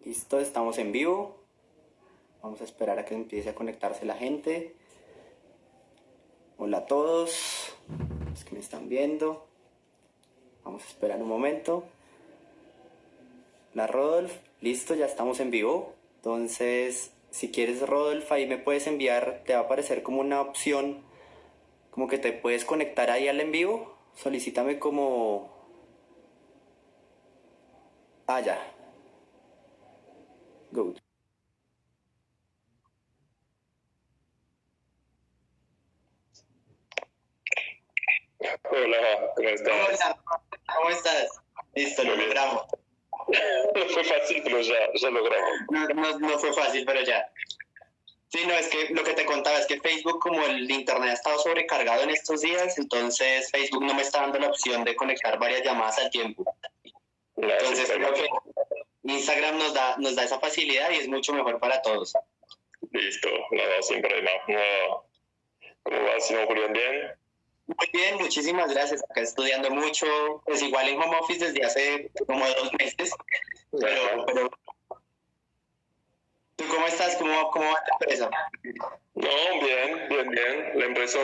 Listo, estamos en vivo. Vamos a esperar a que empiece a conectarse la gente. Hola a todos los que me están viendo. Vamos a esperar un momento. Hola Rodolf, listo, ya estamos en vivo. Entonces, si quieres Rodolf, ahí me puedes enviar, te va a aparecer como una opción, como que te puedes conectar ahí al en vivo. Solicítame como... Ah, ya. Go. Hola, ¿cómo estás? Hola, ¿cómo estás? Listo, lo logramos. No fue fácil, pero ya logramos. No fue fácil, pero ya. Sí, no, es que lo que te contaba es que Facebook, como el internet ha estado sobrecargado en estos días, entonces Facebook no me está dando la opción de conectar varias llamadas al tiempo. Entonces creo que Instagram nos da esa facilidad y es mucho mejor para todos. Listo, no, sin problema. No. ¿Cómo vas, señor Julián? ¿Bien? Muy bien, muchísimas gracias. Acá estudiando mucho, pues igual en home office desde hace como 2 meses, pero ¿tú cómo estás? ¿Cómo va tu empresa? No, bien. La empresa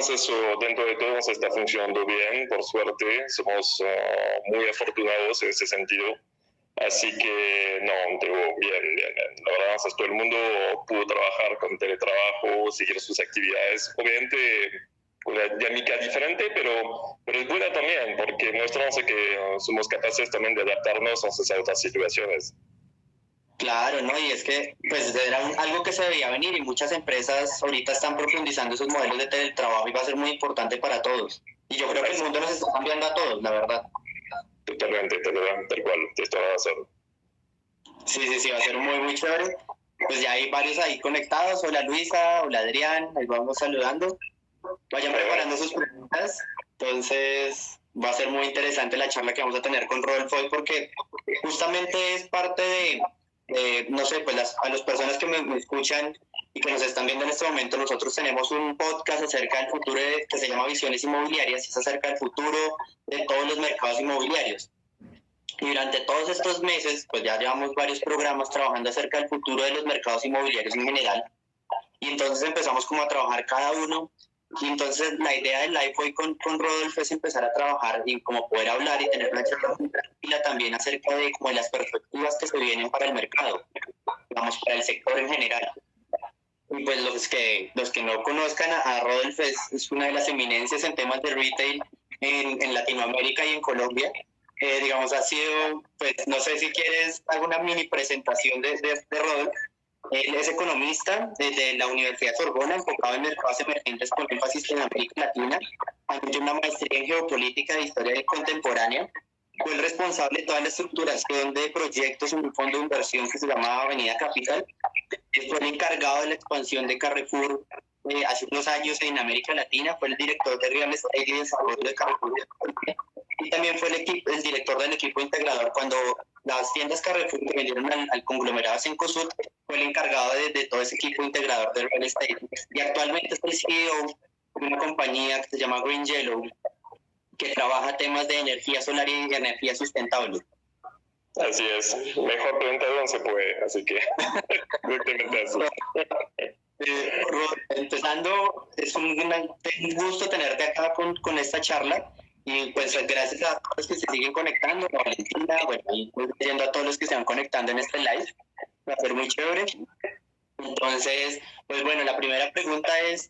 dentro de todo está funcionando bien, por suerte. Somos muy afortunados en ese sentido. Así que, no, bien. La verdad, todo el mundo pudo trabajar con teletrabajo, seguir sus actividades. Obviamente, una dinámica diferente, pero es buena también, porque mostramos que somos capaces también de adaptarnos a otras situaciones. Claro, ¿no? Y es que pues era algo que se debía venir y muchas empresas ahorita están profundizando esos modelos de teletrabajo y va a ser muy importante para todos. Y yo creo que el mundo nos está cambiando a todos, la verdad. Totalmente, tal cual, esto va a ser. Sí, va a ser muy chévere. Pues ya hay varios ahí conectados. Hola Luisa, hola Adrián, ahí vamos saludando. Vayan preparando sus preguntas. Entonces va a ser muy interesante la charla que vamos a tener con Rodolfo hoy porque justamente es parte no sé, pues a las personas que me escuchan y que nos están viendo en este momento, nosotros tenemos un podcast acerca del futuro que se llama Visiones Inmobiliarias y es acerca del futuro de todos los mercados inmobiliarios. Y durante todos estos meses, pues ya llevamos varios programas trabajando acerca del futuro de los mercados inmobiliarios en general. Y entonces empezamos como a trabajar cada uno. Y entonces la idea del live hoy con Rodolfo es empezar a trabajar y como poder hablar y tener una charla muy tranquila también acerca de como las perspectivas que se vienen para el mercado, digamos, para el sector en general. Y pues los que no conozcan a Rodolfo es una de las eminencias en temas de retail en Latinoamérica y en Colombia. Digamos, ha sido, pues no sé si quieres alguna mini presentación de Rodolfo. Él es economista desde la Universidad Sorbona, enfocado en mercados emergentes con énfasis en América Latina. También tiene una maestría en geopolítica de historia contemporánea. Fue el responsable de toda la estructuración de proyectos en un fondo de inversión que se llamaba Avenida Capital. Fue el encargado de la expansión de Carrefour hace unos años en América Latina. Fue el director de Real Estate y Desarrollo de Carrefour. Y también fue el director del equipo integrador cuando las tiendas Carrefour que vendieron al conglomerado Cencosud, fue el encargado de todo ese equipo integrador de real estate. Y actualmente es el CEO de una compañía que se llama Green Yellow, que trabaja temas de energía solar y energía sustentable. Así es, mejor preguntado no se puede, así que directamente así. Empezando, es un gusto tenerte acá con esta charla. Y pues gracias a todos los que se siguen conectando, a Valentina, bueno, y pues viendo a todos los que se van conectando en este live, va a ser muy chévere. Entonces, pues bueno, la primera pregunta es,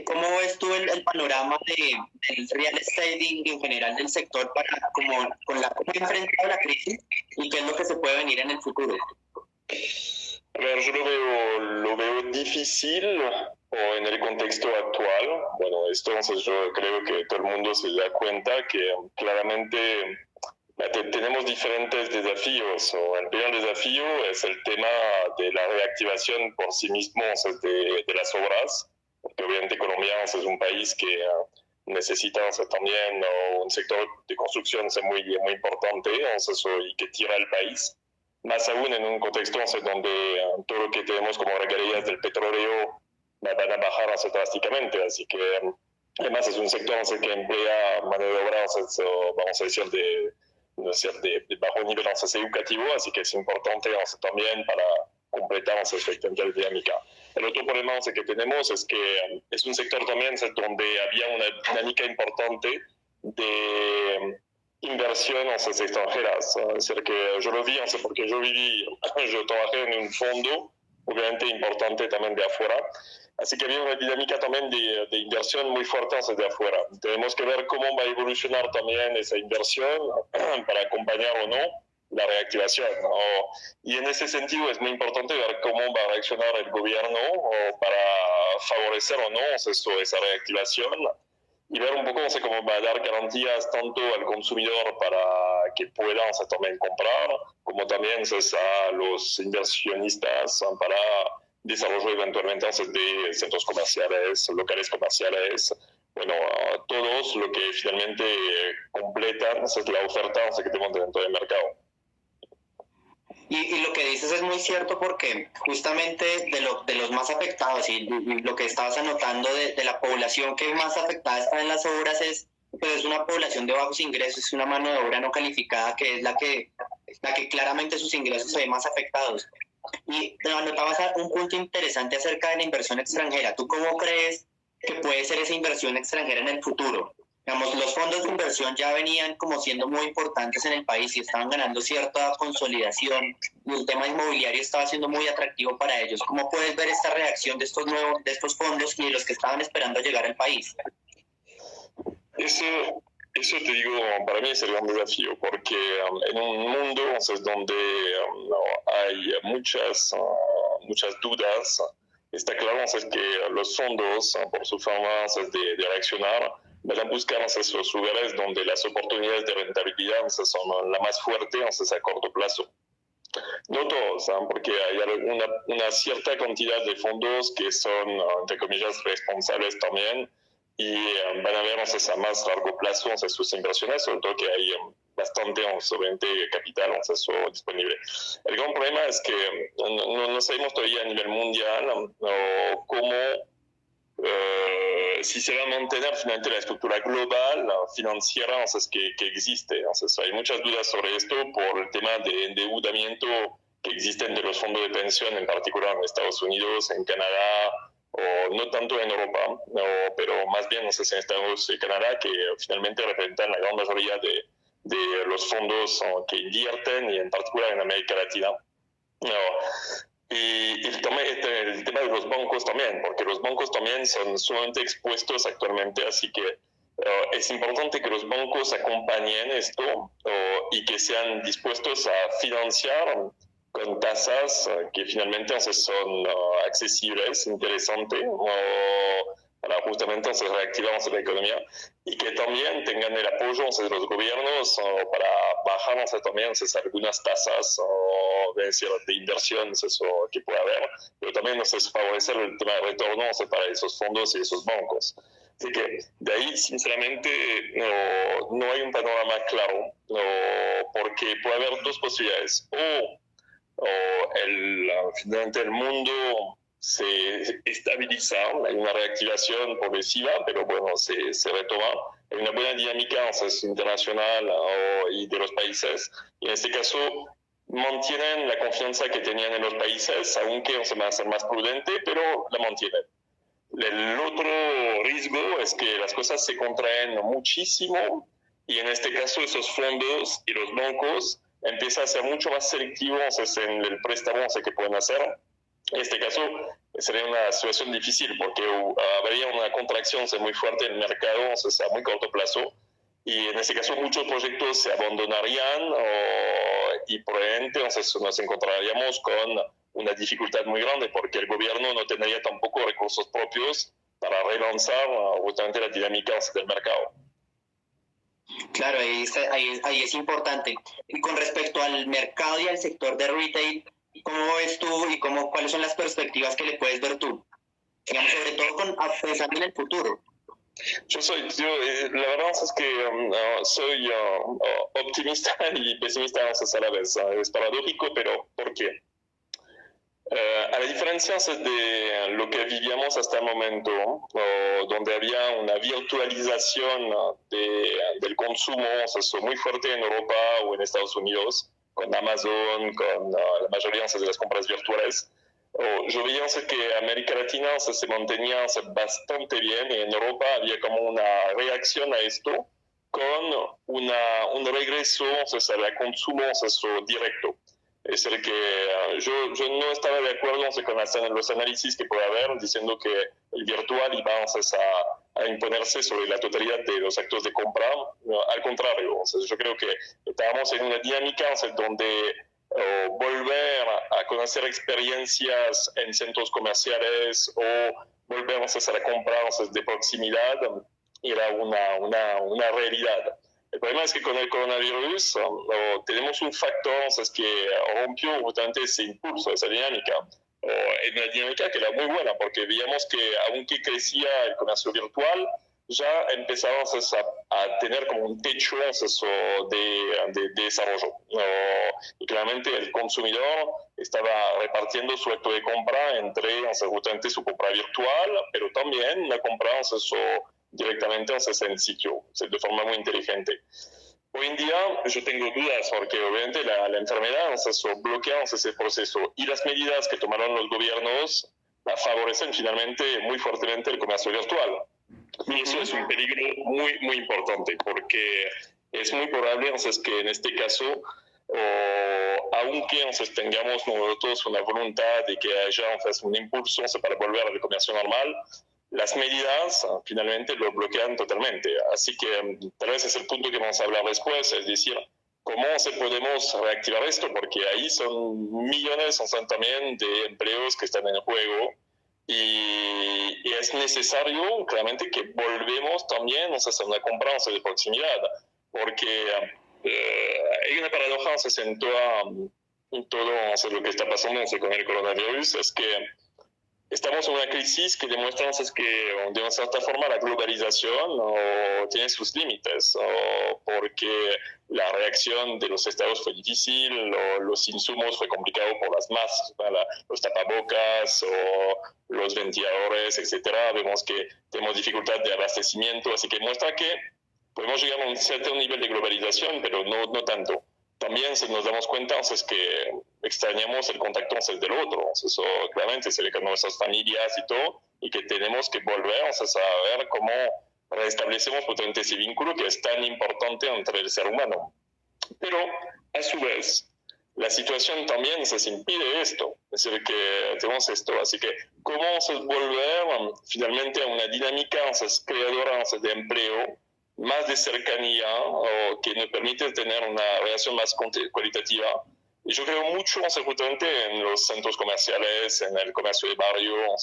¿cómo ves tú el panorama del real estate y en general del sector para cómo enfrentado la crisis y qué es lo que se puede venir en el futuro? A ver, yo lo veo difícil o en el contexto actual. Bueno, entonces yo creo que todo el mundo se da cuenta que claramente tenemos diferentes desafíos. El primer desafío es el tema de la reactivación por sí mismo de las obras, porque obviamente Colombia es un país que necesita también un sector de construcción muy importante y que tira el país. Más aún en un contexto donde todo lo que tenemos como regalías del petróleo van a bajar drásticamente. Así que además es un sector que emplea mano de obra, vamos a decir, de ¿no es cierto?, de bajo nivel educativo, así que es importante también para completar esa dinámica. El otro problema que tenemos es que es un sector también donde había una dinámica importante de inversiones extranjeras. Es decir, que yo lo vi, porque yo trabajé en un fondo, obviamente importante también de afuera, así que había una dinámica también de inversión muy fuerte de afuera. Tenemos que ver cómo va a evolucionar también esa inversión para acompañar o no la reactivación, ¿no? Y en ese sentido es muy importante ver cómo va a reaccionar el gobierno para favorecer o no esa reactivación, y ver un poco cómo va a dar garantías tanto al consumidor para que puedan también comprar, como también a los inversionistas para desarrollo eventualmente de centros comerciales, locales comerciales, bueno, todos lo que finalmente completan la oferta que tenemos dentro del mercado. Y lo que dices es muy cierto, porque justamente de los más afectados y lo que estabas anotando de la población que más afectada está en las obras es una población de bajos ingresos, es una mano de obra no calificada que es la que claramente sus ingresos se ven más afectados. Y anotabas un punto interesante acerca de la inversión extranjera. ¿Tú cómo crees que puede ser esa inversión extranjera en el futuro? Digamos, los fondos de inversión ya venían como siendo muy importantes en el país y estaban ganando cierta consolidación, y el tema inmobiliario estaba siendo muy atractivo para ellos. ¿Cómo puedes ver esta reacción de estos fondos y de los que estaban esperando llegar al país? Eso te digo, para mí sería un desafío, porque en un mundo donde hay muchas dudas, está claro que los fondos, por su forma de reaccionar, van a buscar esos lugares donde las oportunidades de rentabilidad son las más fuertes a corto plazo. No todos, porque hay una cierta cantidad de fondos que son, entre comillas, responsables también, y van a ver a más largo plazo sus inversiones, sobre todo que hay bastante capital disponible. El gran problema es que no sabemos todavía a nivel mundial cómo si se va a mantener finalmente la estructura global financiera que existe. Entonces, hay muchas dudas sobre esto por el tema de endeudamiento que existen de los fondos de pensión, en particular en Estados Unidos, en Canadá, o no tanto en Europa, pero más bien en Estados Unidos y Canadá, que finalmente representan la gran mayoría de los fondos que invierten, y en particular en América Latina. Y el tema de los bancos también, porque los bancos también son sumamente expuestos actualmente, así que es importante que los bancos acompañen esto y que sean dispuestos a financiar con tasas que finalmente son accesibles, interesantes, para justamente reactivar la economía, y que también tengan el apoyo de los gobiernos para bajar también algunas tasas de inversión que pueda haber, pero también favorecer el tema de retorno para esos fondos y esos bancos. Así que de ahí, sinceramente, no hay un panorama claro, porque puede haber dos posibilidades. Finalmente el mundo se estabiliza, hay una reactivación progresiva, pero bueno, se retoma. Hay una buena dinámica internacional y de los países, y en este caso mantienen la confianza que tenían en los países, aunque se va a ser más prudente, pero la mantienen. El otro riesgo es que las cosas se contraen muchísimo, y en este caso esos fondos y los bancos empiezan a ser mucho más selectivos en el préstamo que pueden hacer. En este caso sería una situación difícil, porque habría una contracción muy fuerte en el mercado a muy corto plazo, y en este caso muchos proyectos se abandonarían y probablemente nos encontraríamos con una dificultad muy grande, porque el gobierno no tendría tampoco recursos propios para relanzar justamente la dinámica del mercado. Claro, ahí es importante. Y con respecto al mercado y al sector de retail, ¿cómo ves tú y cuáles son las perspectivas que le puedes ver tú? Digamos, sobre todo pensando en el futuro. La verdad es que soy optimista y pesimista a la vez. Es paradójico, pero ¿por qué? A la diferencia de lo que vivíamos hasta el momento, donde había una virtualización del consumo muy fuerte en Europa o en Estados Unidos, con Amazon, con la mayoría de las compras virtuales, yo veía que América Latina se mantenía bastante bien y en Europa había como una reacción a esto con un regreso al consumo directo. Es el que yo no estaba de acuerdo con los análisis que puede haber diciendo que el virtual iba a imponerse sobre la totalidad de los actos de compra. No, al contrario, yo creo que estábamos en una dinámica donde volver a conocer experiencias en centros comerciales o volver a comprar de proximidad era una realidad. El problema es que con el coronavirus tenemos un factor que rompió justamente ese impulso, esa dinámica. En una dinámica que era muy buena, porque veíamos que aunque crecía el comercio virtual, ya empezamos a tener como un techo de desarrollo. Y claramente el consumidor estaba repartiendo su acto de compra entre justamente su compra virtual, pero también la compra directamente en el sitio, de forma muy inteligente. Hoy en día yo tengo dudas porque obviamente la enfermedad bloquea ese proceso y las medidas que tomaron los gobiernos favorecen finalmente muy fuertemente el comercio virtual. Y eso es un peligro muy, muy importante porque es muy probable que en este caso, aunque tengamos nosotros una voluntad de que haya un impulso para volver al comercio normal, las medidas finalmente lo bloquean totalmente. Así que tal vez es el punto que vamos a hablar después, es decir, cómo podemos reactivar esto, porque ahí son millones también de empleos que están en juego y es necesario claramente que volvemos también a una compra de proximidad, porque hay una paradoja en todo lo que está pasando con el coronavirus, es que estamos en una crisis que demuestra que de una cierta forma la globalización tiene sus límites, porque la reacción de los estados fue difícil, los insumos fue complicado por las masas, los tapabocas o los ventiladores, etcétera. Vemos que tenemos dificultad de abastecimiento, así que muestra que podemos llegar a un cierto nivel de globalización, pero no tanto. También nos damos cuenta que extrañamos el contacto del otro, eso claramente se ve con nuestras familias y todo, y que tenemos que volver a ver cómo restablecemos justamente ese vínculo que es tan importante entre el ser humano. Pero a su vez, la situación también impide esto, es decir, que tenemos esto, así que cómo volver finalmente a una dinámica creadora de empleo, más de cercanía, o que nos permite tener una relación más cualitativa. Y yo creo mucho justamente en los centros comerciales, en el comercio de barrio, en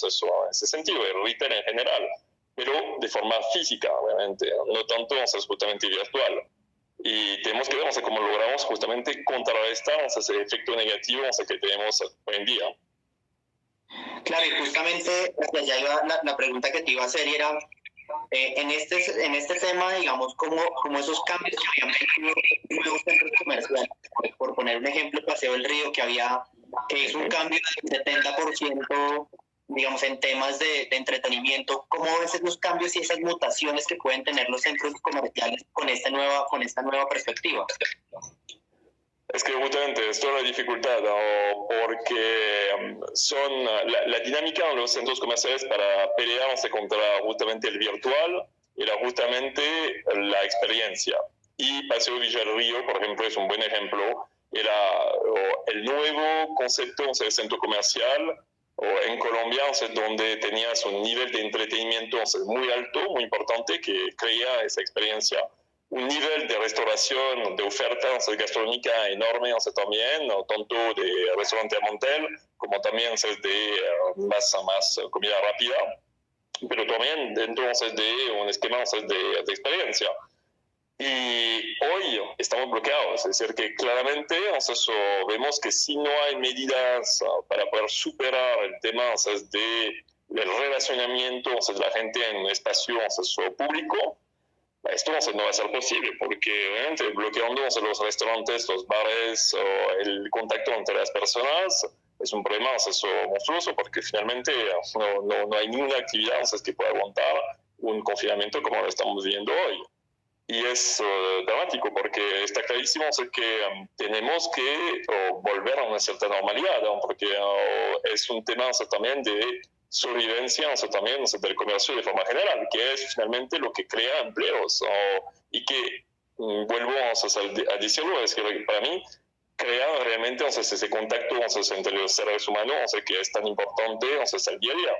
ese sentido, el retail en general, pero de forma física, obviamente, no tanto justamente virtual. Y tenemos que ver cómo logramos justamente contrarrestar ese efecto negativo que tenemos hoy en día. Claro, y justamente ya iba la pregunta que te iba a hacer era, en este tema, digamos, como esos cambios que habían venido en nuevos centros comerciales, por poner un ejemplo, Paseo del Río, que hizo un cambio del 70%, digamos, en temas de entretenimiento. ¿Cómo ves esos cambios y esas mutaciones que pueden tener los centros comerciales con esta nueva perspectiva? Es que justamente es toda la dificultad, porque la dinámica en los centros comerciales para pelearse contra justamente el virtual era justamente la experiencia. Y Paseo Villa del Río, por ejemplo, es un buen ejemplo, era el nuevo concepto de centro comercial en Colombia, donde tenías un nivel de entretenimiento muy alto, muy importante, que crea esa experiencia. Un nivel de restauración, de oferta gastronómica enorme también, tanto de restaurante a montel, como también de más comida rápida, pero también dentro de un esquema de experiencia. Y hoy estamos bloqueados, es decir, que claramente vemos que si no hay medidas para poder superar el tema del relacionamiento de la gente en un espacio público, esto no va a ser posible, porque obviamente bloqueando los restaurantes, los bares, o el contacto entre las personas, es un problema monstruoso porque finalmente no hay ninguna actividad que pueda aguantar un confinamiento como lo estamos viviendo hoy. Y es dramático porque está clarísimo que tenemos que volver a una cierta normalidad, ¿no? Porque es un tema también de sobrevivencia también del comercio de forma general, que es finalmente lo que crea empleos. Y que, vuelvo a decirlo, es que para mí crea realmente ese contacto entre los seres humanos que es tan importante al día a día.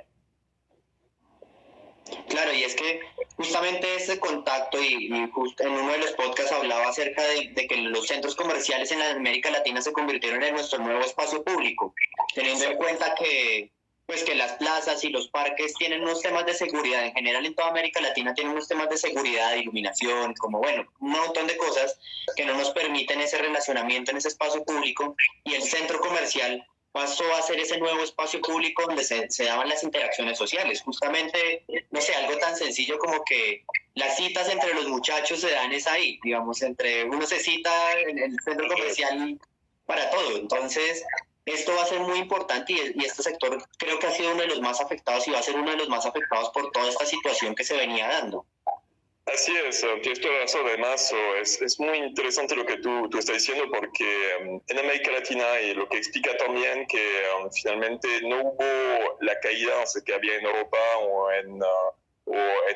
Claro, y es que justamente ese contacto, y justo en uno de los podcasts hablaba acerca de que los centros comerciales en América Latina se convirtieron en nuestro nuevo espacio público, teniendo en cuenta que las plazas y los parques tienen unos temas de seguridad, en general en toda América Latina tienen unos temas de seguridad, de iluminación, como un montón de cosas que no nos permiten ese relacionamiento en ese espacio público, y el centro comercial pasó a ser ese nuevo espacio público donde se daban las interacciones sociales. Justamente, no sé, algo tan sencillo como que las citas entre los muchachos se dan es ahí, digamos, uno se cita en el centro comercial para todo. Entonces, esto va a ser muy importante y este sector creo que ha sido uno de los más afectados y va a ser uno de los más afectados por toda esta situación que se venía dando. Así es, tienes toda razón. Además, es muy interesante lo que tú estás diciendo porque en América Latina, y lo que explica también que finalmente no hubo la caída que había en Europa o en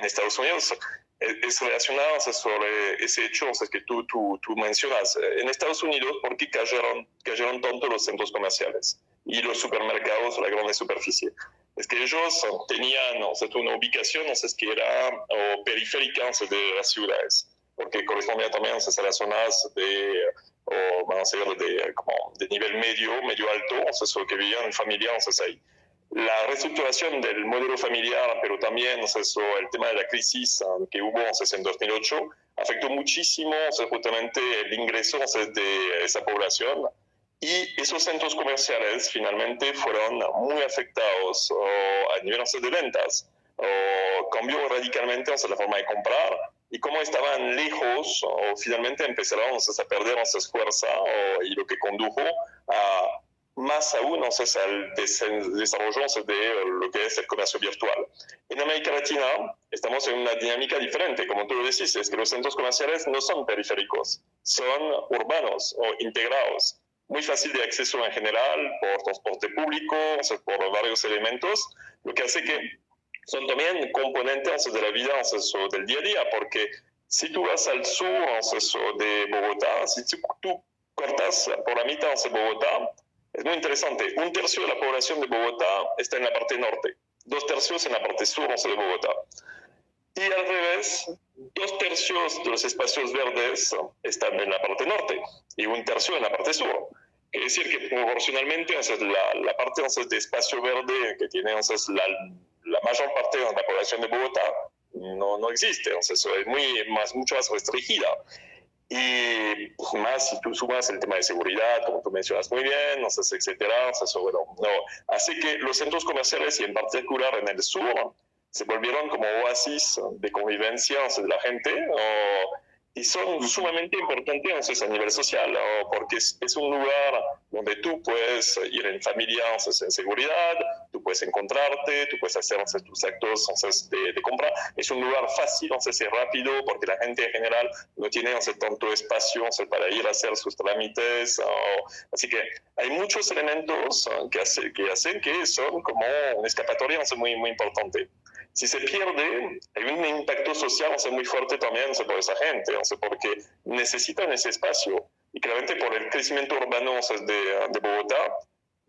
Estados Unidos, es relacionado sobre ese hecho que tú mencionas. En Estados Unidos, ¿por qué cayeron tanto los centros comerciales y los supermercados, la grande superficie? Es que ellos tenían una ubicación que era periférica de las ciudades, porque correspondía también a las zonas de nivel medio alto, que vivían en familias ahí. La reestructuración del modelo familiar, pero también el tema de la crisis que hubo en 2008, afectó muchísimo justamente el ingreso de esa población. Y esos centros comerciales finalmente fueron muy afectados a nivel de ventas. Cambió radicalmente la forma de comprar, y como estaban lejos, finalmente empezaron a perder fuerza, y lo que condujo a más aún al desarrollo de lo que es el comercio virtual. En América Latina estamos en una dinámica diferente, como tú lo decís, es que los centros comerciales no son periféricos, son urbanos o integrados. Muy fácil de acceso en general, por transporte público, por varios elementos, lo que hace que son también componentes de la vida del día a día, porque si tú vas al sur de Bogotá, si tú cortas por la mitad de Bogotá, es muy interesante. 1/3 de la población de Bogotá está en la parte norte, 2/3 en la parte sur de Bogotá. Y al revés, 2/3 de los espacios verdes están en la parte norte y 1/3 en la parte sur. Es decir, que proporcionalmente la parte de espacio verde que tiene la mayor parte de la población de Bogotá no existe. Es mucho más restringida. Y más si tú sumas el tema de seguridad, como tú mencionas muy bien, etcétera, hace que los centros comerciales, y en particular en el sur, se volvieron como oasis de convivencia de la gente, y son sumamente importantes a nivel social, porque es un lugar donde tú puedes ir en familia en seguridad, tú puedes encontrarte, tú puedes hacer tus actos de compra. Es un lugar fácil y rápido, porque la gente en general no tiene tanto espacio para ir a hacer sus trámites. Así que hay muchos elementos que hacen que son como una escapatoria muy, muy importante. Si se pierde, hay un impacto social muy fuerte también por esa gente, porque necesitan ese espacio. Y claramente por el crecimiento urbano de Bogotá,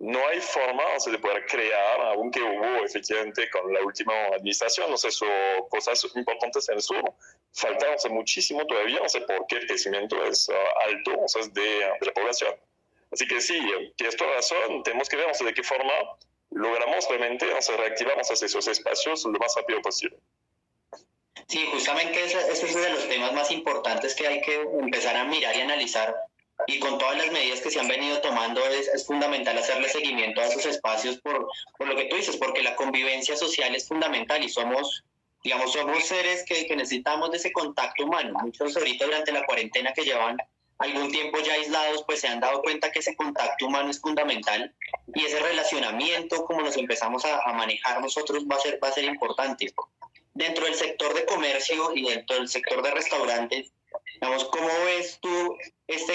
no hay forma de poder crear, aunque hubo efectivamente con la última administración, cosas importantes en el sur, faltan muchísimo todavía, porque el crecimiento es alto de la población. Así que sí, tienes toda razón, tenemos que ver de qué forma logramos realmente reactivar esos espacios lo más rápido posible. Sí, justamente ese es uno de los temas más importantes que hay que empezar a mirar y analizar, y con todas las medidas que se han venido tomando es fundamental hacerle seguimiento a esos espacios por lo que tú dices, porque la convivencia social es fundamental y somos seres que necesitamos de ese contacto humano. Muchos ahorita durante la cuarentena que llevan algún tiempo ya aislados, pues se han dado cuenta que ese contacto humano es fundamental y ese relacionamiento, como nos empezamos a manejar nosotros, va a ser importante. Dentro del sector de comercio y dentro del sector de restaurantes, digamos, ¿cómo ves tú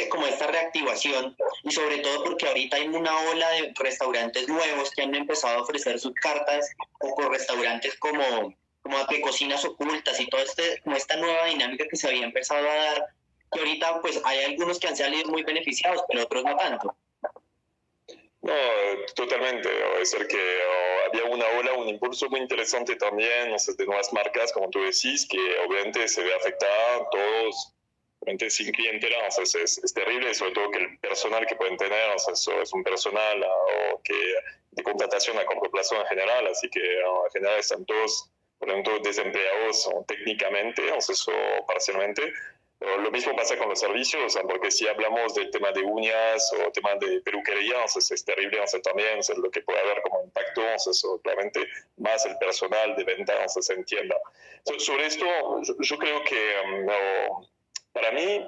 como esta reactivación? Y sobre todo porque ahorita hay una ola de restaurantes nuevos que han empezado a ofrecer sus cartas, o por restaurantes como de cocinas ocultas y toda como esta nueva dinámica que se había empezado a dar, que ahorita pues hay algunos que han salido muy beneficiados, pero otros no tanto. No, totalmente. Es decir, que había una ola, un impulso muy interesante también, no sé, de nuevas marcas, como tú decís, que obviamente se ve afectada, todos, obviamente sin clientela, o sea, es terrible, sobre todo que el personal que pueden tener, o sea, eso es un personal de contratación a corto plazo en general, así que en general están todos, por ejemplo, desempleados técnicamente, o sea, eso parcialmente. Pero lo mismo pasa con los servicios, o sea, porque si hablamos del tema de uñas o tema de peluquería, o sea, es terrible, o sea, también, o sea, lo que puede haber como impacto, o sea, eso, claramente, más el personal de venta, o sea, se entienda. Sobre esto, yo creo que para mí,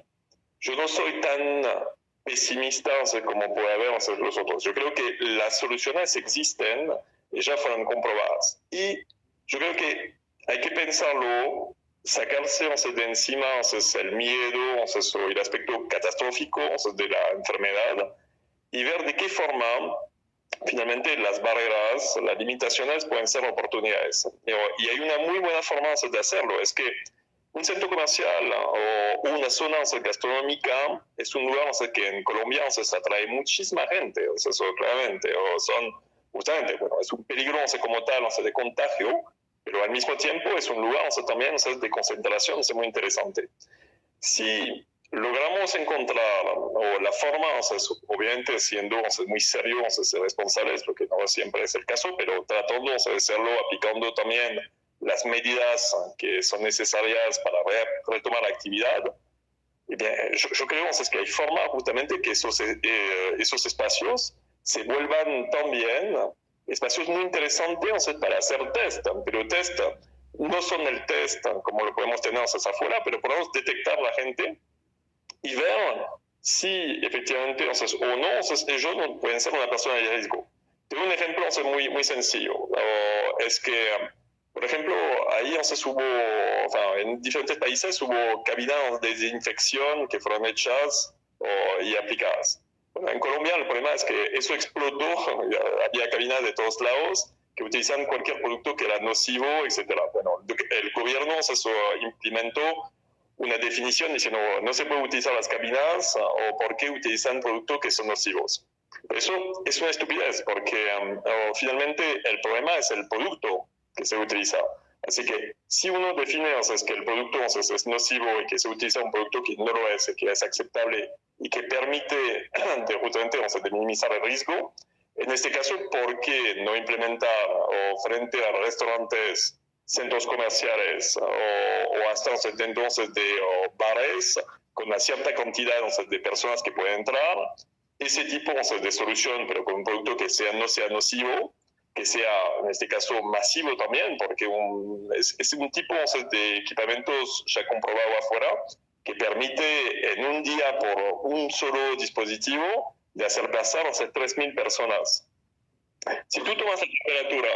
yo no soy tan pesimista, o sea, como puede haber, o sea, los otros. Yo creo que las soluciones existen y ya fueron comprobadas. Y yo creo que hay que pensarlo, sacarse, o sea, de encima, o sea, el miedo, o sea, el aspecto catastrófico, o sea, de la enfermedad, y ver de qué forma finalmente las barreras, las limitaciones pueden ser oportunidades. Y hay una muy buena forma, o sea, de hacerlo, es que un centro comercial o una zona, o sea, gastronómica es un lugar, o sea, que en Colombia, o sea, atrae muchísima gente, o sea, eso claramente, o son justamente, bueno, es un peligro, o sea, como tal, o sea, de contagio, pero al mismo tiempo es un lugar, o sea, también, o sea, de concentración, es muy interesante. Si logramos encontrar o la forma, o sea, obviamente siendo, o sea, muy serios, o sea, ser responsables, porque no siempre es el caso, pero tratando, o sea, de hacerlo, aplicando también las medidas que son necesarias para retomar la actividad. Y bien, yo creo, o sea, que hay forma justamente que esos espacios se vuelvan también espacios muy interesantes, o sea, para hacer test, pero test no son el test como lo podemos tener, o sea, afuera, pero podemos detectar la gente y ver si efectivamente, o sea, o no, o sea, ellos no pueden ser una persona de riesgo. Tengo un ejemplo, o sea, muy sencillo. Es que, por ejemplo, ahí, o sea, en diferentes países hubo cabinas de desinfección que fueron hechas y aplicadas. Bueno, en Colombia el problema es que eso explotó, había cabinas de todos lados que utilizan cualquier producto que era nocivo, etc. Bueno, el gobierno, o sea, implementó una definición diciendo no se puede utilizar las cabinas o por qué utilizan productos que son nocivos. Eso es una estupidez porque finalmente el problema es el producto que se utiliza. Así que si uno define, o sea, es que el producto, o sea, es nocivo y que se utiliza un producto que no lo es, que es aceptable y que permite justamente, o sea, de minimizar el riesgo, en este caso, ¿por qué no implementar o frente a restaurantes, centros comerciales o hasta entonces de bares con una cierta cantidad, o sea, de personas que pueden entrar, ese tipo, o sea, de solución, pero con un producto que no sea nocivo, que sea en este caso masivo también, porque es un tipo, o sea, de equipamientos ya comprobado afuera que permite en un día por un solo dispositivo de hacer pasar, o sea, 3.000 personas. Si tú tomas la temperatura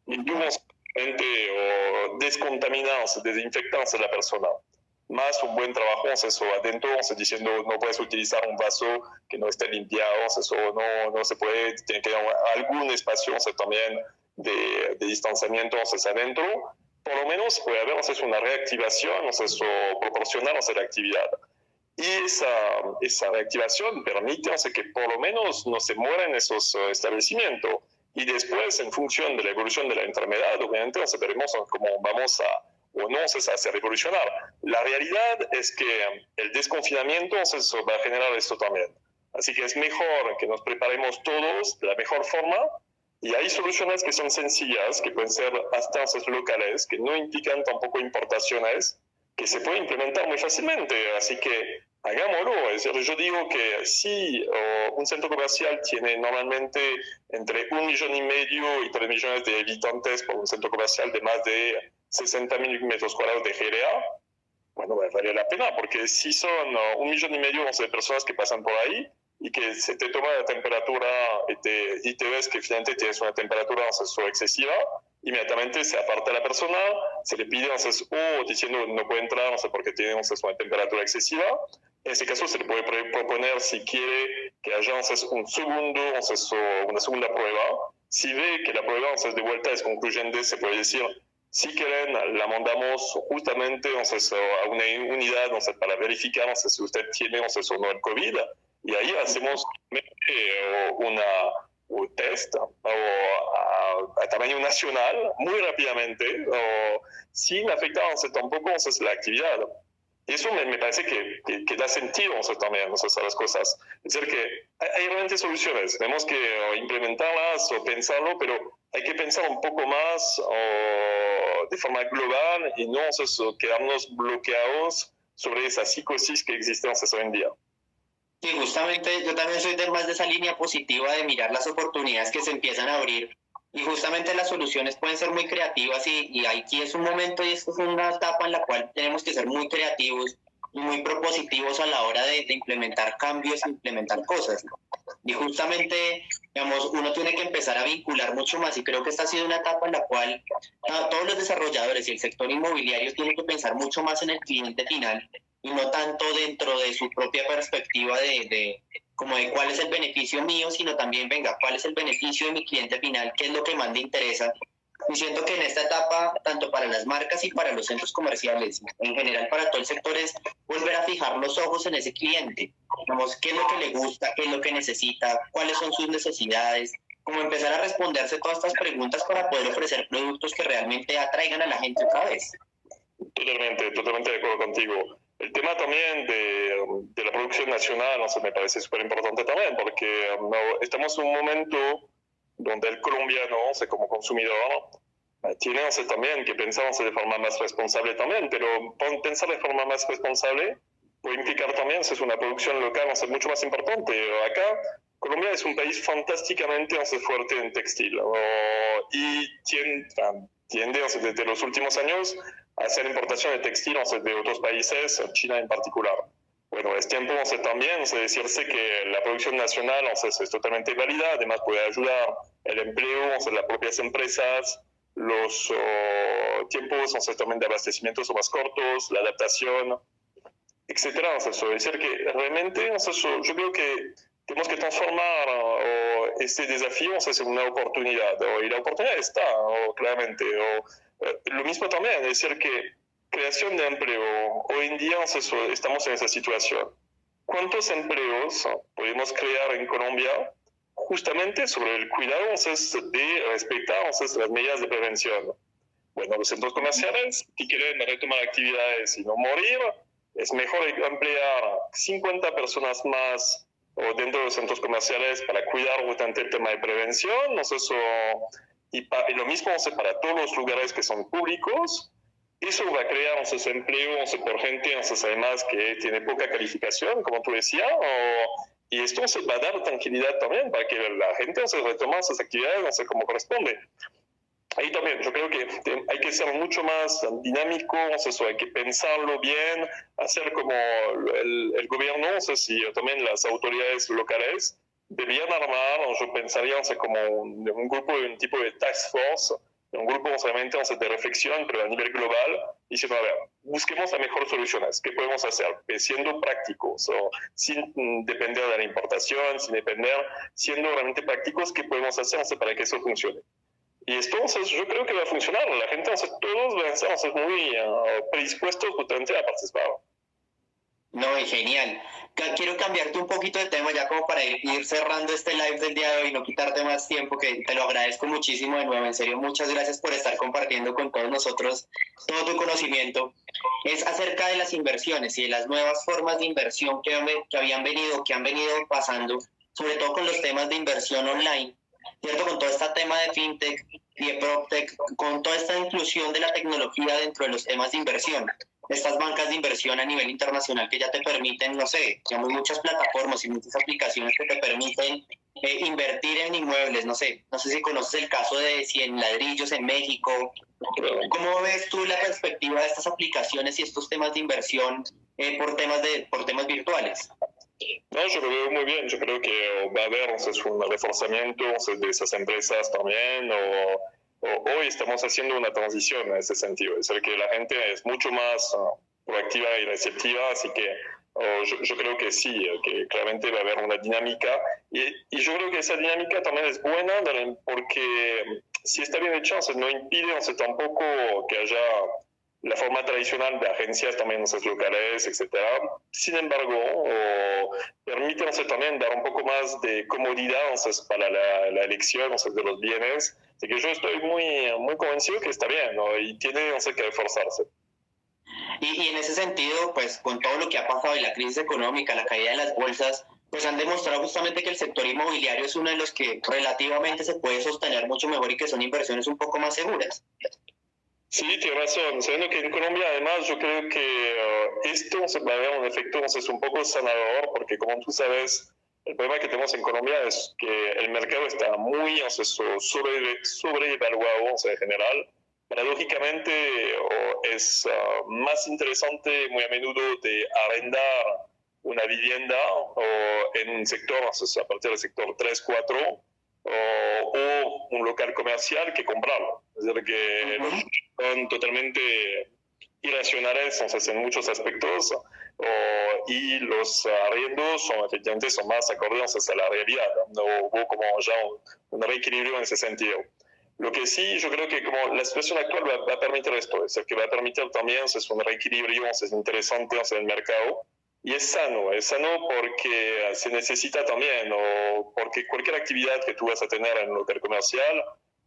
y tú o descontaminas, desinfectas a la persona, más un buen trabajo, eso adentro, diciendo no puedes utilizar un vaso que no esté limpiado, eso no se puede, tiene que haber algún espacio, también de distanciamiento, adentro, por lo menos puede haber, una reactivación, proporcional, la actividad. Y esa reactivación permite, que por lo menos no se mueran esos establecimientos. Y después, en función de la evolución de la enfermedad, obviamente, veremos cómo vamos o no se hace revolucionar. La realidad es que el desconfinamiento va a generar esto también. Así que es mejor que nos preparemos todos de la mejor forma, y hay soluciones que son sencillas, que pueden ser hasta locales, que no implican tampoco importaciones, que se pueden implementar muy fácilmente. Así que hagámoslo. Es decir, yo digo que si un centro comercial tiene normalmente entre 1,5 millones y 3 millones de habitantes por un centro comercial de más de 60.000 metros cuadrados de GLA, bueno, vale la pena, porque si son 1,5 millones de personas que pasan por ahí y que se te toma la temperatura y te ves que finalmente tienes una temperatura excesiva, inmediatamente se aparta la persona, se le pide diciendo no puede entrar, no sé, porque tiene una temperatura excesiva. En ese caso se le puede proponer si quiere que haya una segunda prueba. Si ve que la prueba de vuelta es concluyente, se puede decir, si quieren, la mandamos justamente a una unidad para verificar si usted tiene o no el COVID. Y ahí hacemos un test a tamaño nacional muy rápidamente, sin afectar tampoco la actividad. Y eso me parece que da sentido también a las cosas. Es decir, que hay realmente soluciones. Tenemos que implementarlas o pensarlo, pero hay que pensar un poco más de forma global y no quedarnos bloqueados sobre esa psicosis que existe hoy en día. Sí, justamente yo también soy más de esa línea positiva de mirar las oportunidades que se empiezan a abrir. Y justamente las soluciones pueden ser muy creativas y aquí es un momento y esto es una etapa en la cual tenemos que ser muy creativos y muy propositivos a la hora de implementar cambios, implementar cosas, ¿no? Y justamente, digamos, uno tiene que empezar a vincular mucho más y creo que esta ha sido una etapa en la cual todos los desarrolladores y el sector inmobiliario tienen que pensar mucho más en el cliente final y no tanto dentro de su propia perspectiva como de cuál es el beneficio mío, sino también, venga, cuál es el beneficio de mi cliente final, qué es lo que más le interesa. Y siento que en esta etapa, tanto para las marcas y para los centros comerciales, en general para todo el sector, es volver a fijar los ojos en ese cliente. Digamos, qué es lo que le gusta, qué es lo que necesita, cuáles son sus necesidades, como empezar a responderse todas estas preguntas para poder ofrecer productos que realmente atraigan a la gente otra vez. Totalmente de acuerdo contigo. El tema también de la producción nacional me parece súper importante también, porque estamos en un momento donde el colombiano, como consumidor, tiene también que pensar de forma más responsable también, pero pensar de forma más responsable puede implicar también una producción local mucho más importante. Acá, Colombia es un país fantásticamente fuerte en textil y tiende desde los últimos años a hacer importación de textil de otros países, China en particular. Bueno, es tiempo también decirse que la producción nacional es totalmente válida, además puede ayudar el empleo, las propias empresas, los tiempos también de abastecimiento son más cortos, la adaptación, etc. Es decir, que realmente yo creo que tenemos que transformar este desafío en una oportunidad, y la oportunidad está, claramente. Lo mismo también, es decir, que creación de empleo. Hoy en día estamos en esa situación. ¿Cuántos empleos podemos crear en Colombia justamente sobre el cuidado de respetar las medidas de prevención? Bueno, los centros comerciales, si quieren retomar actividades y no morir, es mejor emplear 50 personas más dentro de los centros comerciales para cuidar justamente el tema de prevención. Y lo mismo para todos los lugares que son públicos. Eso va a crear empleo por gente además que tiene poca calificación, como tú decías, y esto va a dar tranquilidad también para que la gente retome sus actividades como corresponde. Ahí también yo creo que hay que ser mucho más dinámico, hay que pensarlo bien, hacer como el gobierno, y también las autoridades locales debían armar, yo pensaría como un grupo, un tipo de task force, un grupo solamente de reflexión, pero a nivel global, diciendo, a ver, busquemos las mejores soluciones, ¿qué podemos hacer? Siendo prácticos, sin depender de la importación, sin depender, siendo realmente prácticos, ¿qué podemos hacer para que eso funcione? Y esto yo creo que va a funcionar, la gente, todos van a ser muy predispuestos justamente a participar. No, y genial. Quiero cambiarte un poquito de tema ya como para ir cerrando este live del día de hoy y no quitarte más tiempo, que te lo agradezco muchísimo de nuevo. En serio, muchas gracias por estar compartiendo con todos nosotros todo tu conocimiento. Es acerca de las inversiones y de las nuevas formas de inversión que han venido pasando, sobre todo con los temas de inversión online, ¿cierto? Con todo este tema de fintech y de proptech, con toda esta inclusión de la tecnología dentro de los temas de inversión. Estas bancas de inversión a nivel internacional que ya te permiten, no sé, tenemos muchas plataformas y muchas aplicaciones que te permiten invertir en inmuebles, no sé si conoces el caso de 100 ladrillos en México. ¿Cómo ves tú la perspectiva de estas aplicaciones y estos temas de inversión por temas virtuales? No, yo lo veo muy bien. Yo creo que va a haber un reforzamiento de esas empresas también. Hoy estamos haciendo una transición en ese sentido. Es decir, que la gente es mucho más proactiva y receptiva, así que yo creo que sí, que claramente va a haber una dinámica. Y yo creo que esa dinámica también es buena porque si está bien hecha, no impide tampoco que haya la forma tradicional de agencias también locales, etcétera. Sin embargo, permite también dar un poco más de comodidad para la elección de los bienes. Así que yo estoy muy convencido que está bien, ¿no? Y tiene que reforzarse. Y en ese sentido, pues con todo lo que ha pasado y la crisis económica, la caída de las bolsas, pues han demostrado justamente que el sector inmobiliario es uno de los que relativamente se puede sostener mucho mejor y que son inversiones un poco más seguras. Sí, tienes razón. Sabiendo que en Colombia, además, yo creo que esto va a haber un efecto un poco sanador, porque como tú sabes, el problema que tenemos en Colombia es que el mercado está muy sobreevaluado en general. Paradójicamente, es más interesante muy a menudo de arrendar una vivienda en un sector, a partir del sector 3, 4, o un local comercial que comprarlo. Es decir, que son totalmente irracionales en muchos aspectos y los arriendos efectivamente son más acordes a la realidad. No hubo como ya un reequilibrio en ese sentido. Lo que sí, yo creo que como la situación actual va a permitir esto, es decir, que va a permitir también un reequilibrio interesante en el mercado. Y es sano porque se necesita también, o porque cualquier actividad que tú vas a tener en un local comercial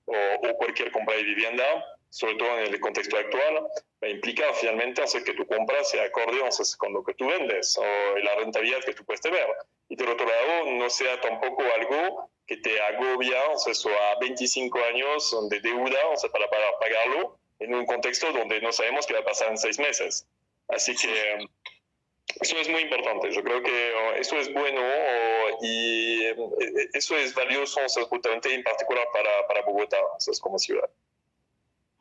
o cualquier compra de vivienda, sobre todo en el contexto actual, va a implicar finalmente que tu compra sea acorde con lo que tú vendes o la rentabilidad que tú puedes tener. Y del otro lado, no sea tampoco algo que te agobia a 25 años de deuda para pagarlo en un contexto donde no sabemos qué va a pasar en 6 meses. Así que eso es muy importante. Yo creo que eso es bueno y eso es valioso justamente en particular para Bogotá, como ciudad.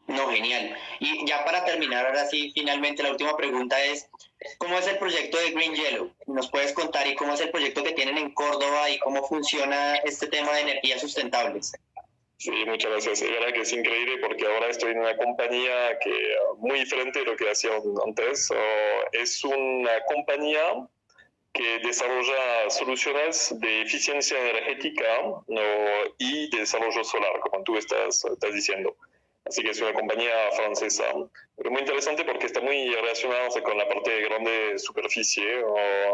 No, genial. Y ya para terminar, ahora sí, finalmente la última pregunta es, ¿cómo es el proyecto de Green Yellow? ¿Nos puedes contar y cómo es el proyecto que tienen en Córdoba y cómo funciona este tema de energías sustentables? Sí, muchas gracias. Es verdad que es increíble porque ahora estoy en una compañía que muy diferente de lo que hacía antes. Es una compañía que desarrolla soluciones de eficiencia energética y de desarrollo solar, como tú estás diciendo. Así que es una compañía francesa, pero muy interesante porque está muy relacionada con la parte de grande superficie,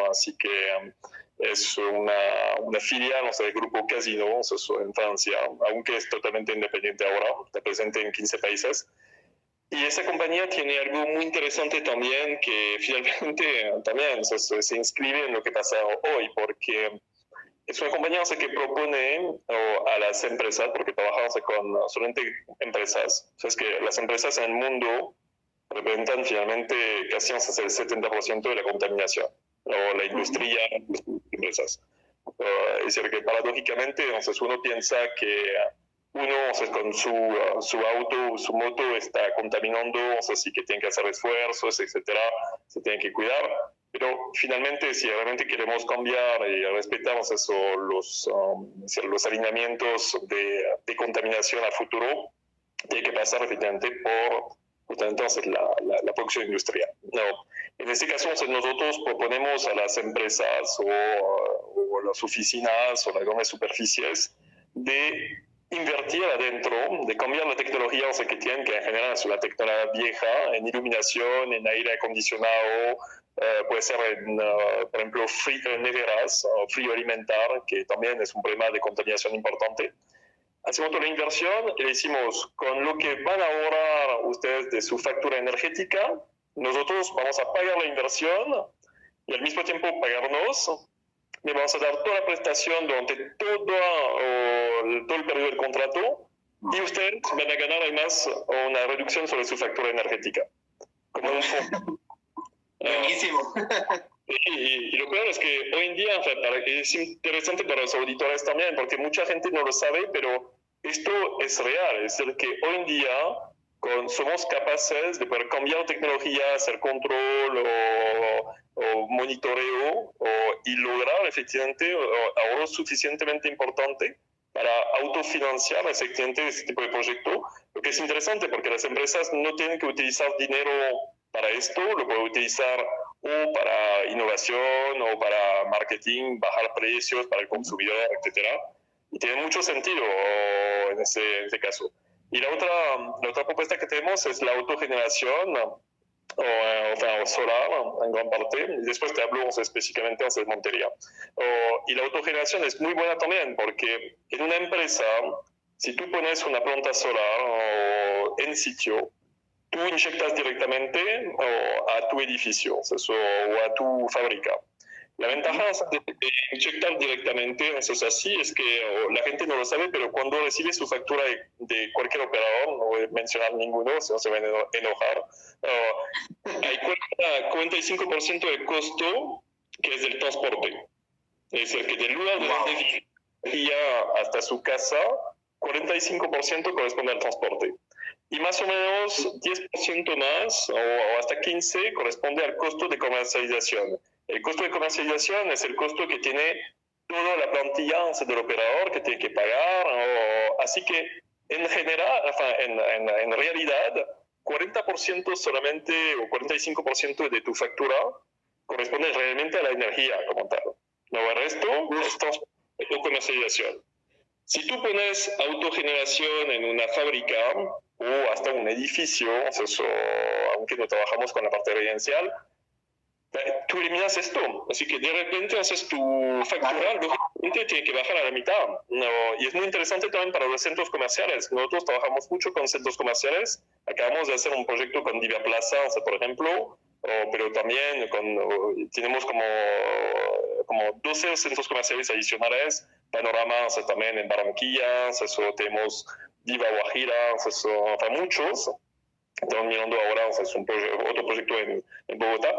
así que es una filial del grupo Casino en Francia, aunque es totalmente independiente ahora, está presente en 15 países. Y esa compañía tiene algo muy interesante también, que finalmente también se inscribe en lo que pasa hoy, porque es una compañía que propone a las empresas, porque trabajamos con solamente empresas. O sea, es que las empresas en el mundo representan finalmente casi el 70% de la contaminación, o la industria, las empresas. Es decir, que paradójicamente entonces uno piensa que uno con su auto o su moto está contaminando, así que tiene que hacer esfuerzos, etcétera, se tiene que cuidar. Pero finalmente, si realmente queremos cambiar y respetar los alineamientos de contaminación a futuro, tiene que pasar efectivamente por entonces la producción industrial. No. En este caso, nosotros proponemos a las empresas o las oficinas o las grandes superficies de invertir adentro, de cambiar la tecnología que tienen, que en general es una tecnología vieja, en iluminación, en aire acondicionado, puede ser por ejemplo, neveras, frío alimentar, que también es un problema de contaminación importante. Hacemos toda la inversión y le decimos, con lo que van a ahorrar ustedes de su factura energética, nosotros vamos a pagar la inversión y al mismo tiempo pagarnos. Le vamos a dar toda la prestación durante todo el periodo del contrato y ustedes van a ganar además una reducción sobre su factura energética. Como un fondo. Buenísimo. Y lo peor es que hoy en día, o sea, es interesante para los auditores también, porque mucha gente no lo sabe, pero esto es real. Es decir, que hoy en día somos capaces de poder cambiar tecnología, hacer control o monitoreo y lograr efectivamente ahorros suficientemente importante para autofinanciar efectivamente este tipo de proyecto, lo que es interesante porque las empresas no tienen que utilizar dinero para esto, lo pueden utilizar o para innovación o para marketing, bajar precios para el consumidor, etcétera. Y tiene mucho sentido en ese caso. Y la otra propuesta que tenemos es la autogeneración o solar en gran parte. Y después te hablo específicamente de Montería. Y la autogeneración es muy buena también porque en una empresa, si tú pones una planta solar en sitio, tú inyectas directamente a tu edificio o a tu fábrica. La ventaja de inyectar directamente, eso es así, es que la gente no lo sabe, pero cuando recibe su factura de cualquier operador, no voy a mencionar ninguno, si no se van a enojar, hay 45% del costo que es del transporte. Es decir, que del lugar de donde vive hasta su casa, 45% corresponde al transporte. Y más o menos 10% más o hasta 15% corresponde al costo de comercialización. El costo de comercialización es el costo que tiene toda la plantilla del operador que tiene que pagar. Así que en general, en realidad, 40% solamente o 45% de tu factura corresponde realmente a la energía como tal. No, el resto es transporte o comercialización. Si tú pones autogeneración en una fábrica o hasta un edificio, aunque no trabajamos con la parte residencial, tú eliminas esto. Así que de repente haces tu factura, lógicamente tiene que bajar a la mitad. Y es muy interesante también para los centros comerciales. Nosotros trabajamos mucho con centros comerciales. Acabamos de hacer un proyecto con Divia Plaza, por ejemplo, pero también tenemos como 12 centros comerciales adicionales, Panorama también en Barranquilla, tenemos Diva Guajira, muchos. Estamos mirando ahora otro proyecto en Bogotá.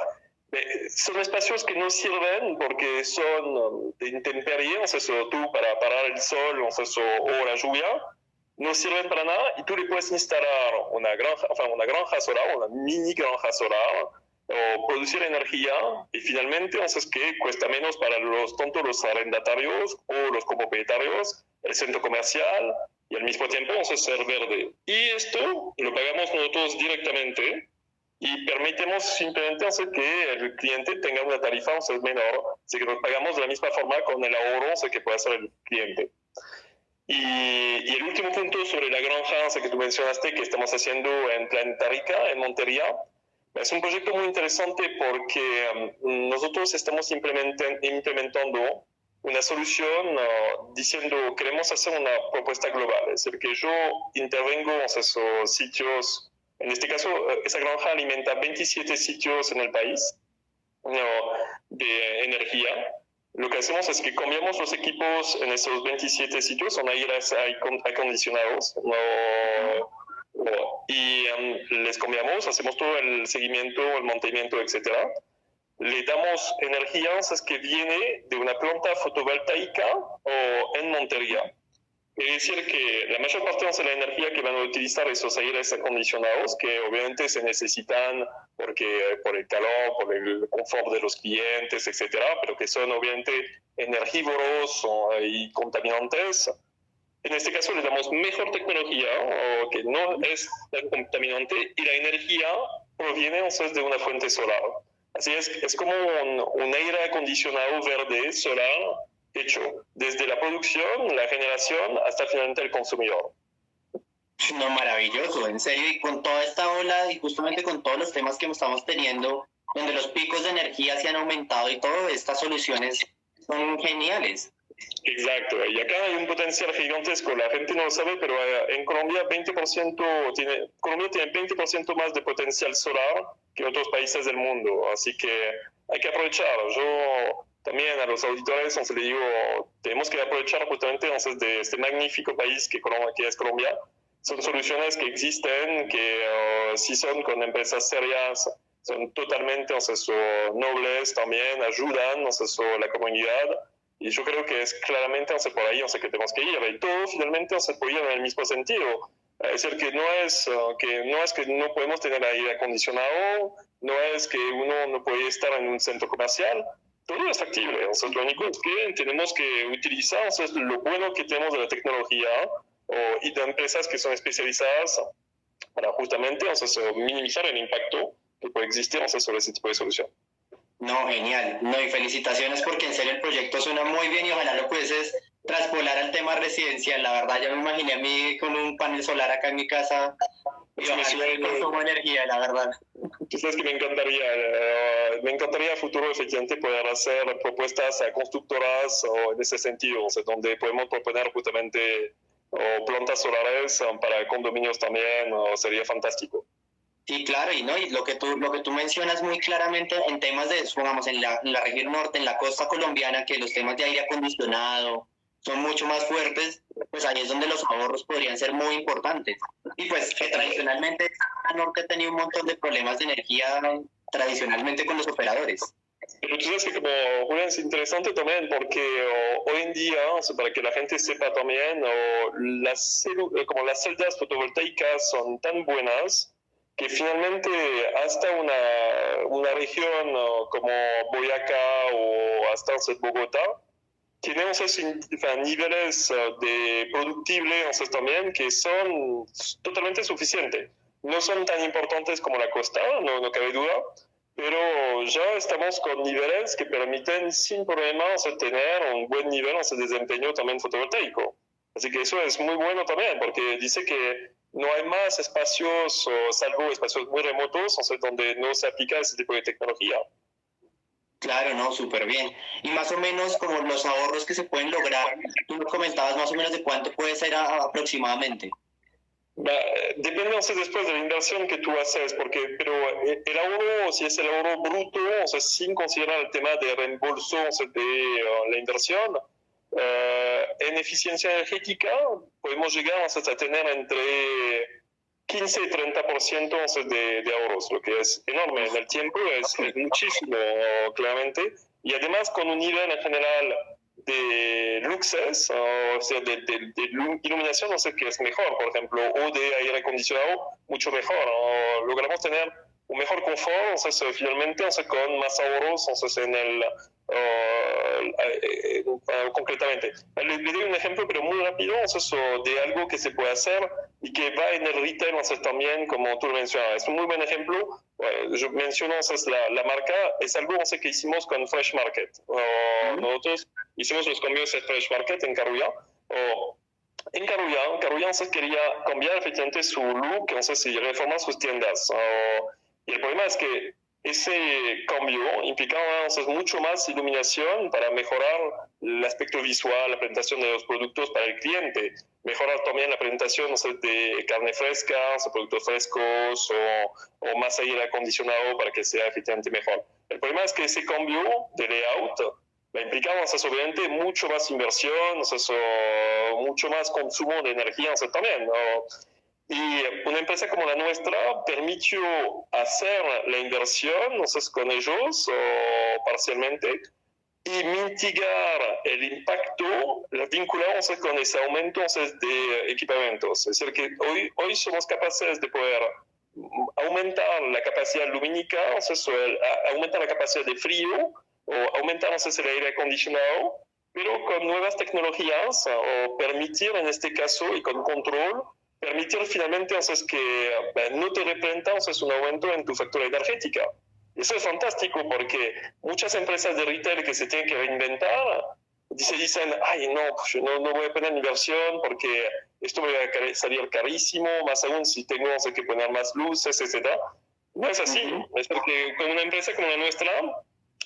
Son espacios que no sirven porque son de intemperie, tú para parar el sol o la lluvia, no sirven para nada y tú le puedes instalar una granja solar, una mini granja solar, o producir energía y finalmente que cuesta menos para tanto los arrendatarios o los copropietarios, el centro comercial y al mismo tiempo ser verde. Y esto lo pagamos nosotros directamente y permitimos simplemente que el cliente tenga una tarifa menor, así que nos pagamos de la misma forma con el ahorro que puede hacer el cliente. Y el último punto sobre la granja que tú mencionaste, que estamos haciendo en Planeta Rica, en Montería, es un proyecto muy interesante porque nosotros estamos implementando una solución diciendo queremos hacer una propuesta global, es decir, que yo intervengo en esos sitios. En este caso, esa granja alimenta 27 sitios en el país de energía. Lo que hacemos es que cambiamos los equipos en esos 27 sitios, son aires acondicionados, y les cambiamos, hacemos todo el seguimiento, el mantenimiento, etc. Le damos energía que viene de una planta fotovoltaica o en Montería. Es decir, que la mayor parte de la energía que van a utilizar esos aires acondicionados, que obviamente se necesitan por el calor, por el confort de los clientes, etcétera, pero que son obviamente energívoros y contaminantes. En este caso le damos mejor tecnología, que no es tan contaminante, y la energía proviene de una fuente solar. Así es como un aire acondicionado verde solar hecho desde la producción, la generación, hasta finalmente el consumidor. No, maravilloso, en serio, y con toda esta ola y justamente con todos los temas que estamos teniendo, donde los picos de energía se han aumentado y todo, estas soluciones son geniales. Exacto, y acá hay un potencial gigantesco, la gente no lo sabe, pero en Colombia Colombia tiene 20% más de potencial solar que otros países del mundo, así que hay que aprovechar. Yo también a los auditores les digo, tenemos que aprovechar justamente de este magnífico país que es Colombia. Son soluciones que existen, que sí son con empresas serias, son totalmente nobles también, ayudan la comunidad. Y yo creo que es claramente por ahí que tenemos que ir. Y todo finalmente puede ir en el mismo sentido. Es decir, que no es que no podemos tener aire acondicionado, no es que uno no puede estar en un centro comercial. Todo es factible. Lo único es que tenemos que utilizar lo bueno que tenemos de la tecnología y de empresas que son especializadas para justamente minimizar el impacto que puede existir sobre ese tipo de solución. No, genial. No, y felicitaciones porque en serio el proyecto suena muy bien y ojalá lo pudieses traspolar al tema residencial. La verdad, ya me imaginé a mí con un panel solar acá en mi casa y bajar el consumo de energía, la verdad. Tú sabes que me encantaría a futuro efectivamente poder hacer propuestas a constructoras o en ese sentido, donde podemos proponer justamente plantas solares para condominios también, sería fantástico. Sí, claro, y lo que tú mencionas muy claramente en temas de, supongamos, en la región norte, en la costa colombiana, que los temas de aire acondicionado son mucho más fuertes, pues ahí es donde los ahorros podrían ser muy importantes. Y pues que tradicionalmente el norte ha tenido un montón de problemas de energía tradicionalmente con los operadores. Pero tú sabes que como Julián es interesante también porque hoy en día, para que la gente sepa también, como las celdas fotovoltaicas son tan buenas que finalmente hasta una región como Boyacá o hasta Bogotá, tenemos niveles de productible también que son totalmente suficientes. No son tan importantes como la costa, no cabe duda, pero ya estamos con niveles que permiten sin problemas tener un buen nivel de desempeño también fotovoltaico. Así que eso es muy bueno también, porque dice que no hay más espacios, salvo espacios muy remotos, donde no se aplica ese tipo de tecnología. Claro, no, súper bien. Y más o menos como los ahorros que se pueden lograr, tú nos comentabas más o menos de cuánto puede ser aproximadamente. Depende después de la inversión que tú haces, pero el ahorro, si es el ahorro bruto, sin considerar el tema de reembolso de la inversión, en eficiencia energética podemos llegar a tener entre 15 y 30% de ahorros, lo que es enorme en el tiempo, es muchísimo claramente, y además con un nivel en general de luxes, o sea, de iluminación, que es mejor, por ejemplo, o de aire acondicionado, mucho mejor. Logramos tener un mejor confort, finalmente, con más ahorros, concretamente. Le doy un ejemplo, pero muy rápido, de algo que se puede hacer y que va en el retail, también, como tú lo mencionabas. Es un muy buen ejemplo. Yo menciono la marca, es algo que hicimos con Fresh Market. Nosotros hicimos los cambios de Fresh Market en Carulla. En Carulla quería cambiar efectivamente su look, y reformar sus tiendas. Y el problema es que ese cambio implicaba mucho más iluminación para mejorar el aspecto visual, la presentación de los productos para el cliente, mejorar también la presentación de carne fresca, productos frescos o más aire acondicionado para que sea efectivamente mejor. El problema es que ese cambio de layout implicaba obviamente mucho más inversión, mucho más consumo de energía también, Y una empresa como la nuestra permitió hacer la inversión con ellos parcialmente y mitigar el impacto vinculado con ese aumento de equipamientos. Es decir, que hoy somos capaces de poder aumentar la capacidad lumínica, aumentar la capacidad de frío o aumentar el aire acondicionado, pero con nuevas tecnologías o permitir en este caso y con control permitir finalmente que no te representa un aumento en tu factura energética. Eso es fantástico porque muchas empresas de retail que se tienen que reinventar dicen, ay, no, yo no voy a poner inversión porque esto me va a salir carísimo, más aún si tengo que poner más luces, etc. No es así. Es porque con una empresa como la nuestra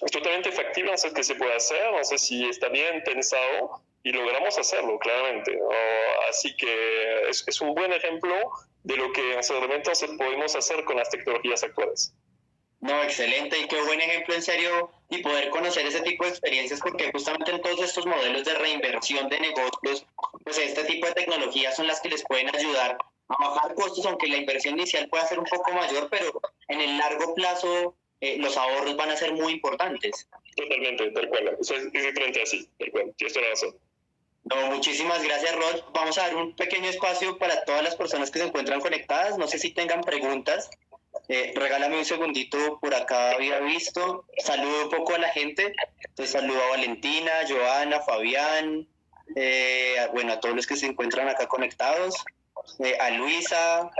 es totalmente factible que se puede hacer, no sé si está bien pensado, y logramos hacerlo, claramente. Así que es un buen ejemplo de lo que realmente podemos hacer con las tecnologías actuales. No, excelente, y qué buen ejemplo, en serio, y poder conocer ese tipo de experiencias, porque justamente en todos estos modelos de reinversión de negocios, pues este tipo de tecnologías son las que les pueden ayudar bajar costos, aunque la inversión inicial pueda ser un poco mayor, pero en el largo plazo los ahorros van a ser muy importantes. Totalmente, tal cual. Eso es diferente así, tal cual. Tienes toda la razón. No, muchísimas gracias, Rod. Vamos a dar un pequeño espacio para todas las personas que se encuentran conectadas. No sé si tengan preguntas. Regálame un segundito, por acá había visto. Saludo un poco a la gente. Entonces saludo a Valentina, Joana, Fabián, bueno, a todos los que se encuentran acá conectados, a Luisa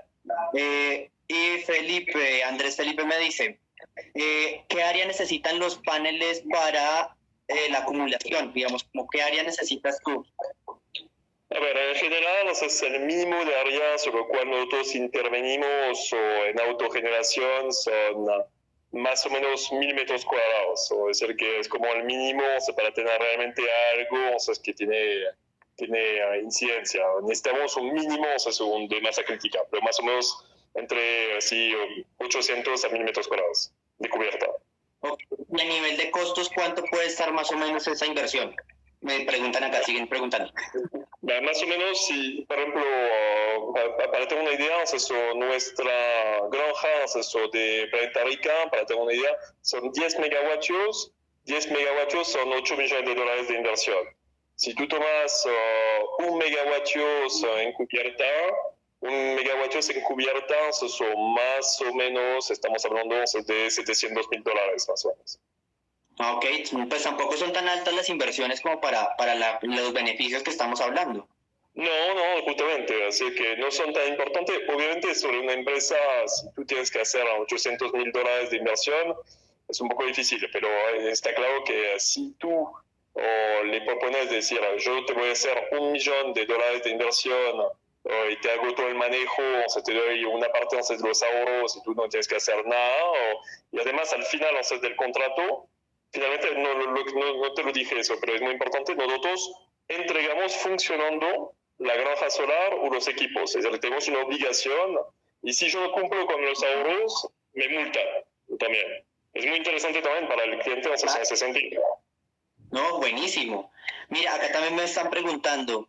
y Felipe. Andrés Felipe me dice, ¿qué área necesitan los paneles para la acumulación? Digamos, ¿cómo qué área necesitas tú? A ver, en general, es el mínimo de área sobre el cual nosotros intervenimos o en autogeneración son más o menos 1.000 metros cuadrados. O es decir, que es como el mínimo para tener realmente algo que tiene incidencia. Necesitamos un mínimo de masa crítica, pero más o menos entre 800 a 1.000 metros cuadrados de cubierta. Y a nivel de costos, ¿cuánto puede estar más o menos esa inversión? Me preguntan acá, siguen preguntando. Más o menos, si, por ejemplo, para tener una idea, nuestra granja de Planeta Rica, para tener una idea, son 10 megavatios. 10 megavatios son 8 millones de dólares de inversión. Si tú tomas 1 megavatio en cubierta, 1 megavatio en cubierta, son más o menos, estamos hablando de $700,000 más o menos. Ok, pues tampoco son tan altas las inversiones como para los beneficios que estamos hablando. No, justamente, así que no son tan importantes. Obviamente sobre una empresa, si tú tienes que hacer $800,000 de inversión, es un poco difícil, pero está claro que si tú le propones decir, yo te voy a hacer $1 millón de inversión y te hago todo el manejo, te doy una parte de los ahorros y tú no tienes que hacer nada, y además al final del contrato, finalmente no te lo dije eso, pero es muy importante, nosotros entregamos funcionando la granja solar o los equipos, es decir, tenemos una obligación y si yo no cumplo con los ahorros, me multan también. Es muy interesante también para el cliente en ese sentido. No, buenísimo. Mira, acá también me están preguntando,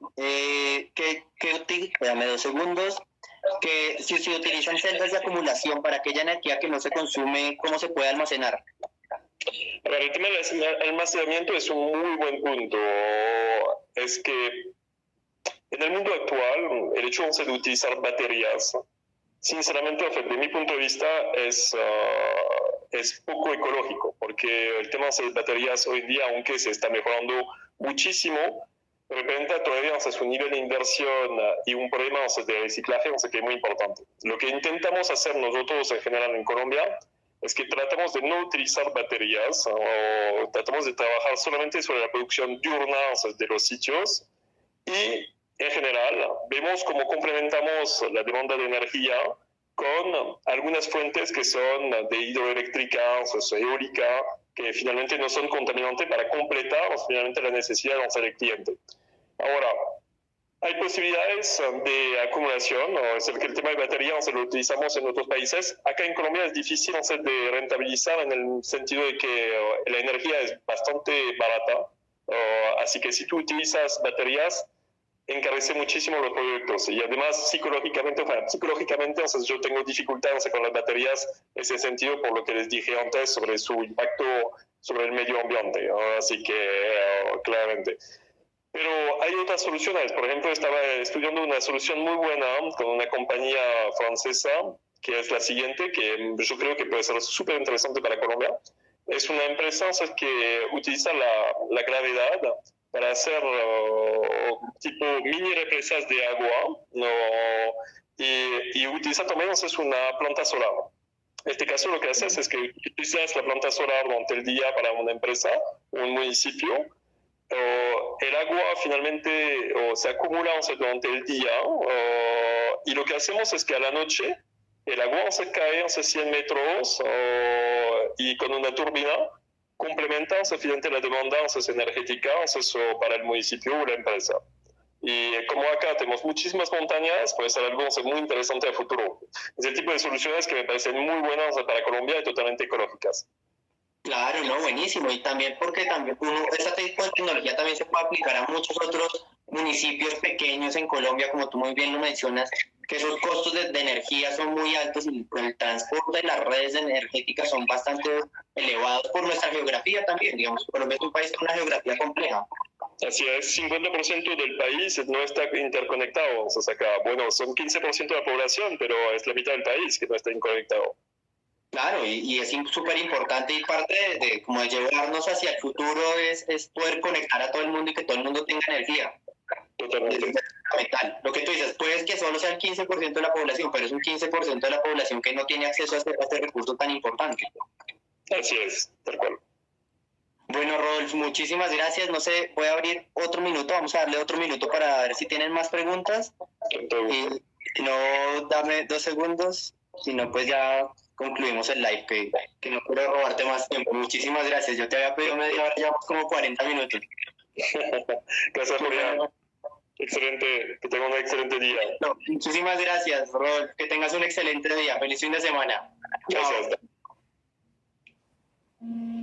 dame 2 segundos, que si se utilizan celdas de acumulación para aquella energía que no se consume, ¿cómo se puede almacenar? A ver, el tema del almacenamiento es un muy buen punto. Es que en el mundo actual, el hecho de utilizar baterías, sinceramente, desde mi punto de vista, es poco ecológico, porque el tema de las baterías hoy en día, aunque se está mejorando muchísimo, representa todavía un nivel de inversión y un problema de reciclaje que es muy importante. Lo que intentamos hacer nosotros en general en Colombia es que tratamos de no utilizar baterías o tratamos de trabajar solamente sobre la producción diurna de los sitios y en general vemos cómo complementamos la demanda de energía con algunas fuentes que son de hidroeléctrica, eólica, que finalmente no son contaminantes para completar finalmente la necesidad del cliente. Ahora, hay posibilidades de acumulación, es decir, que el tema de baterías lo utilizamos en otros países. Acá en Colombia es difícil de rentabilizar en el sentido de que la energía es bastante barata, así que si tú utilizas baterías, encarece muchísimo los proyectos y además psicológicamente entonces yo tengo dificultades con las baterías en ese sentido por lo que les dije antes sobre su impacto sobre el medio ambiente, así que claramente. Pero hay otras soluciones, por ejemplo estaba estudiando una solución muy buena con una compañía francesa que es la siguiente, que yo creo que puede ser súper interesante para Colombia. Es una empresa que utiliza la gravedad para hacer tipo mini represas de agua y utiliza también una planta solar. En este caso lo que haces es que utilizas la planta solar durante el día para una empresa, un municipio, el agua finalmente se acumula durante el día y lo que hacemos es que a la noche el agua se cae 100 metros y con una turbina complementa finalmente la demanda energética para el municipio o la empresa. Y como acá tenemos muchísimas montañas, puede ser algo muy interesante a futuro. Es el tipo de soluciones que me parecen muy buenas para Colombia y totalmente ecológicas. Claro, no, buenísimo. Y también porque también esta tipo de tecnología también se puede aplicar a muchos otros municipios pequeños en Colombia, como tú muy bien lo mencionas, que esos costos de energía son muy altos y el transporte y las redes energéticas son bastante elevados por nuestra geografía también. Digamos, Colombia es un país con una geografía compleja. Así es, 50% del país no está interconectado. O sea, bueno, son 15% de la población, pero es la mitad del país que no está interconectado. Claro, y es súper importante y parte de como de llevarnos hacia el futuro es poder conectar a todo el mundo y que todo el mundo tenga energía. Totalmente. Es fundamental. Lo que tú dices, puede que solo sea el 15% de la población, pero es un 15% de la población que no tiene acceso a este recurso tan importante. Así es, tal cual. Bueno, Rodolfo, muchísimas gracias. No sé, voy a abrir otro minuto, vamos a darle otro minuto para ver si tienen más preguntas. Y si no, dame 2 segundos, si no, pues ya concluimos el live, que no quiero robarte más tiempo. Muchísimas gracias. Yo te había pedido media hora, llevamos como 40 minutos. Gracias, Julián. Excelente, que tenga un excelente día. No, muchísimas gracias, Rodolfo. Que tengas un excelente día. Feliz fin de semana. Gracias. Chao.